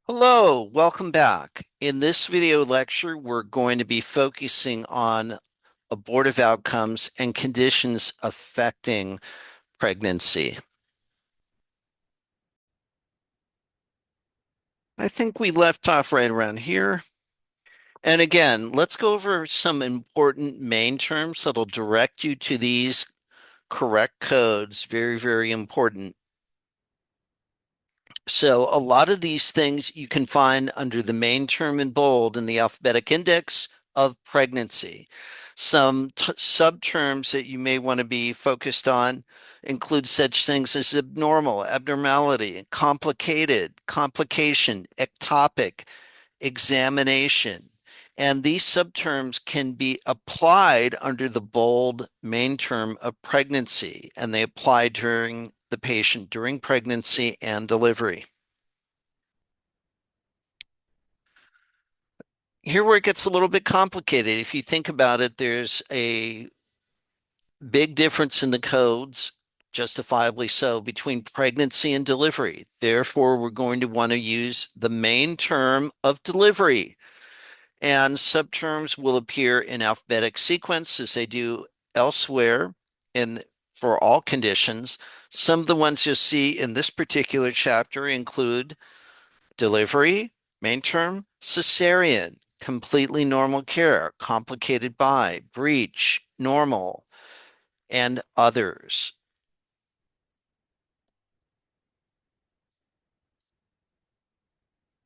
Hello, welcome back. In this video lecture, we're going to be focusing on abortive outcomes and conditions affecting pregnancy. I think we left off right around here. And again, let's go over some important main terms that'll direct you to these correct codes. Very, very important. So a lot of these things you can find under the main term in bold in the alphabetic index of pregnancy. Some subterms that you may want to be focused on include such things as abnormal, abnormality, complicated, complication, ectopic, examination. And these subterms can be applied under the bold main term of pregnancy, and they apply during the patient during pregnancy and delivery. Here where it gets a little bit complicated. If you think about it, there's a big difference in the codes, justifiably so, between pregnancy and delivery. Therefore, we're going to want to use the main term of delivery. And subterms will appear in alphabetic sequence as they do elsewhere in for all conditions. Some of the ones you'll see in this particular chapter include delivery, main term, cesarean, completely normal care, complicated by, breech, normal, and others.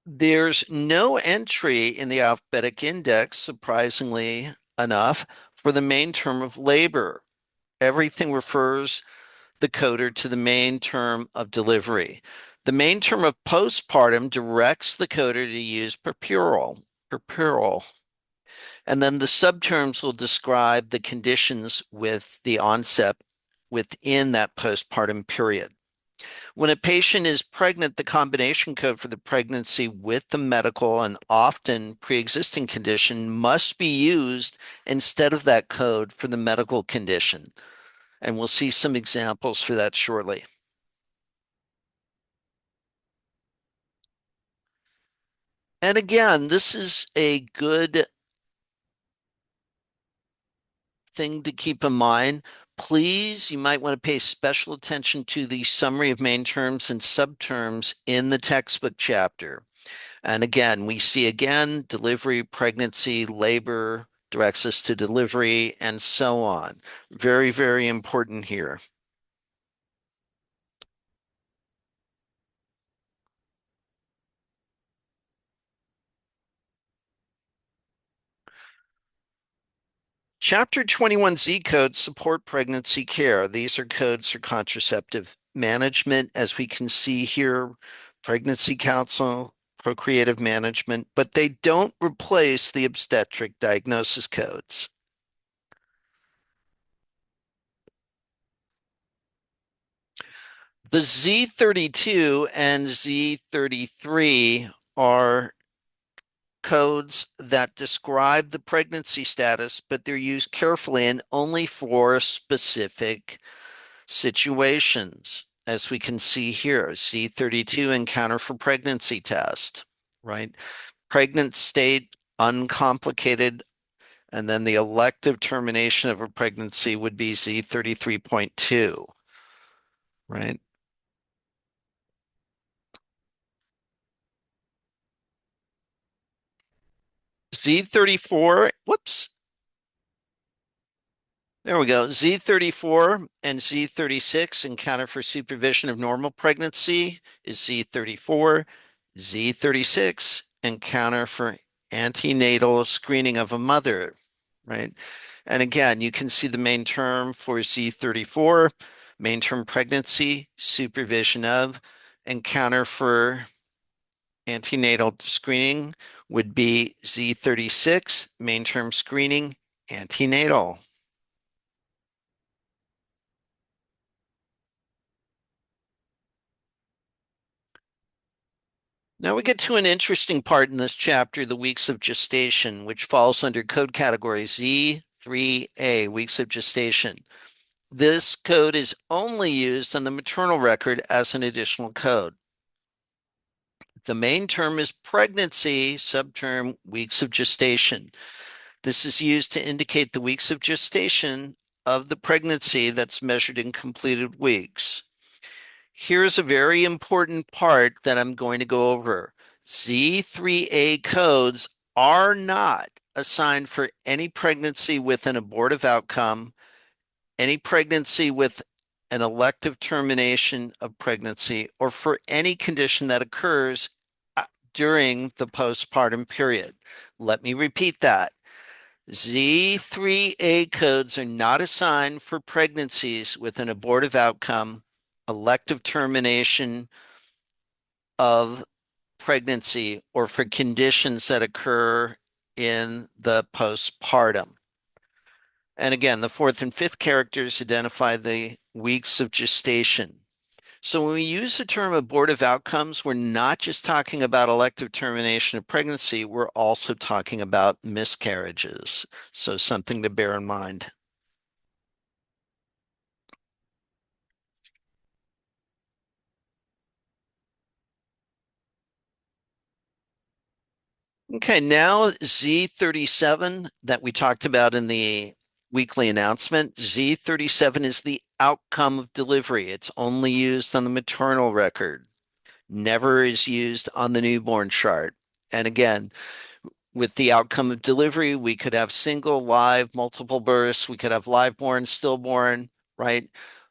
There's no entry in the alphabetic index, surprisingly enough, for the main term of labor. Everything refers the coder to the main term of delivery. The main term of postpartum directs the coder to use puerperal. And then the subterms will describe the conditions with the onset within that postpartum period. When a patient is pregnant, the combination code for the pregnancy with the medical and often pre-existing condition must be used instead of that code for the medical condition. And we'll see some examples for that shortly. And again, this is a good thing to keep in mind. Please, you might want to pay special attention to the summary of main terms and subterms in the textbook chapter. And again, we see again delivery, pregnancy, labor, directs us to delivery, and so on. Very, very important here. Chapter 21 Z codes support pregnancy care. These are codes for contraceptive management, as we can see here, pregnancy counsel, procreative management, but they don't replace the obstetric diagnosis codes. The Z32 and Z33 are codes that describe the pregnancy status, but they're used carefully and only for specific situations. As we can see here, Z32 encounter for pregnancy test, right? Pregnant state, uncomplicated, and then the elective termination of a pregnancy would be Z33.2, right? Z34, whoops, there we go. Z34 and Z36 encounter for supervision of normal pregnancy is Z34. Z36 encounter for antenatal screening of a mother, right? And again, you can see the main term for Z34, main term pregnancy, supervision of, encounter for antenatal screening would be Z36, main term screening, antenatal. Now we get to an interesting part in this chapter, the weeks of gestation, which falls under code category Z3A, weeks of gestation. This code is only used on the maternal record as an additional code. The main term is pregnancy, subterm weeks of gestation. This is used to indicate the weeks of gestation of the pregnancy that's measured in completed weeks. Here's a very important part that I'm going to go over. Z3A codes are not assigned for any pregnancy with an abortive outcome, any pregnancy with an elective termination of pregnancy, or for any condition that occurs during the postpartum period. Let me repeat that. Z3A codes are not assigned for pregnancies with an abortive outcome, elective termination of pregnancy, or for conditions that occur in the postpartum. And again, the fourth and fifth characters identify the weeks of gestation. So when we use the term abortive outcomes, we're not just talking about elective termination of pregnancy, we're also talking about miscarriages. So something to bear in mind. Okay, now Z37 that we talked about in the weekly announcement. Z37 is the outcome of delivery. It's only used on the maternal record, never is used on the newborn chart. And again, with the outcome of delivery, we could have single, live, multiple births. We could have live born, stillborn, right?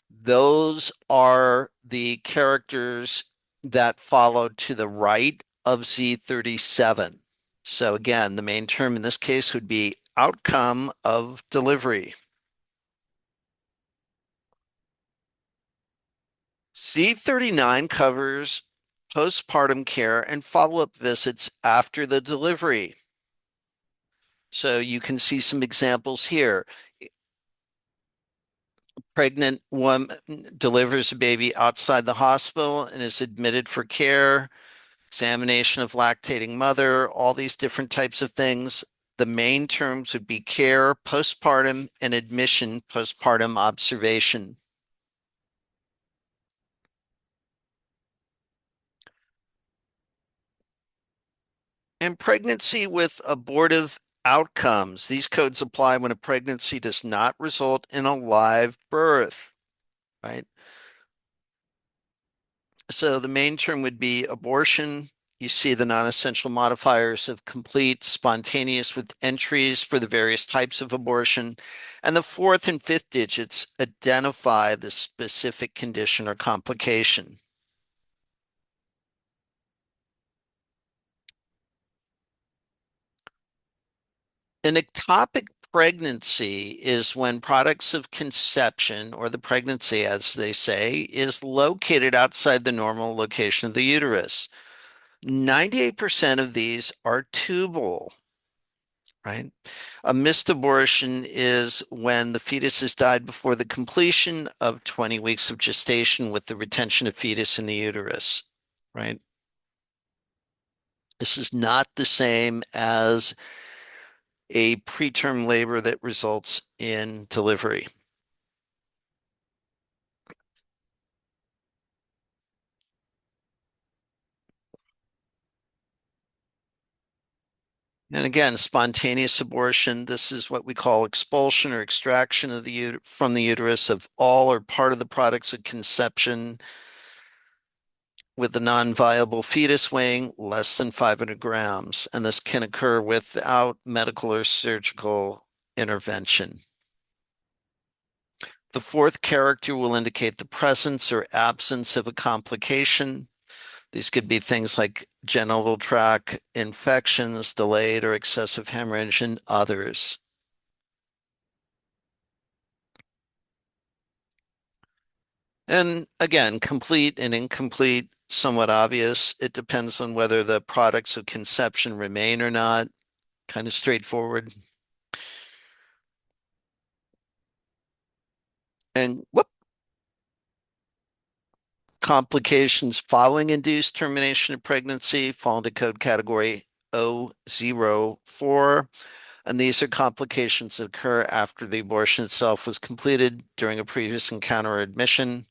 Those are the characters that follow to the right of Z37. So again, the main term in this case would be outcome of delivery. Z39 covers postpartum care and follow-up visits after the delivery. So you can see some examples here. Pregnant woman delivers a baby outside the hospital and is admitted for care, examination of lactating mother, all these different types of things. The main terms would be care, postpartum, and admission, postpartum observation. And pregnancy with abortive outcomes. These codes apply when a pregnancy does not result in a live birth, right? So the main term would be abortion. You see the non-essential modifiers of complete, spontaneous with entries for the various types of abortion. And the fourth and fifth digits identify the specific condition or complication. An ectopic pregnancy is when products of conception, or the pregnancy, as they say, is located outside the normal location of the uterus. 98% of these are tubal, right? A missed abortion is when the fetus has died before the completion of 20 weeks of gestation with the retention of fetus in the uterus, right? This is not the same as a preterm labor that results in delivery. And again, spontaneous abortion, this is what we call expulsion or extraction of from the uterus of all or part of the products of conception with the non-viable fetus weighing less than 500 grams. And this can occur without medical or surgical intervention. The fourth character will indicate the presence or absence of a complication. These could be things like genital tract infections, delayed or excessive hemorrhage, and others. And again, complete and incomplete, somewhat obvious. It depends on whether the products of conception remain or not. Kind of straightforward. And whoop, complications following induced termination of pregnancy fall into code category O04. And these are complications that occur after the abortion itself was completed during a previous encounter or admission.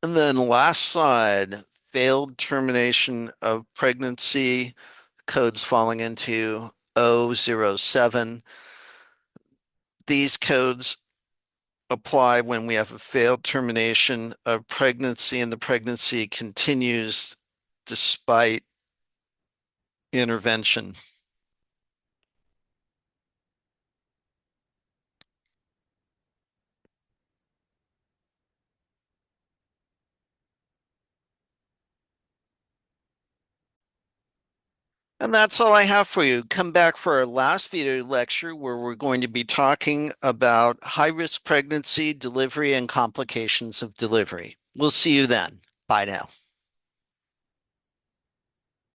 And then last slide, failed termination of pregnancy, codes falling into 007. These codes apply when we have a failed termination of pregnancy and the pregnancy continues despite intervention. And that's all I have for you. Come back for our last video lecture where we're going to be talking about high-risk pregnancy, delivery, and complications of delivery. We'll see you then. Bye now.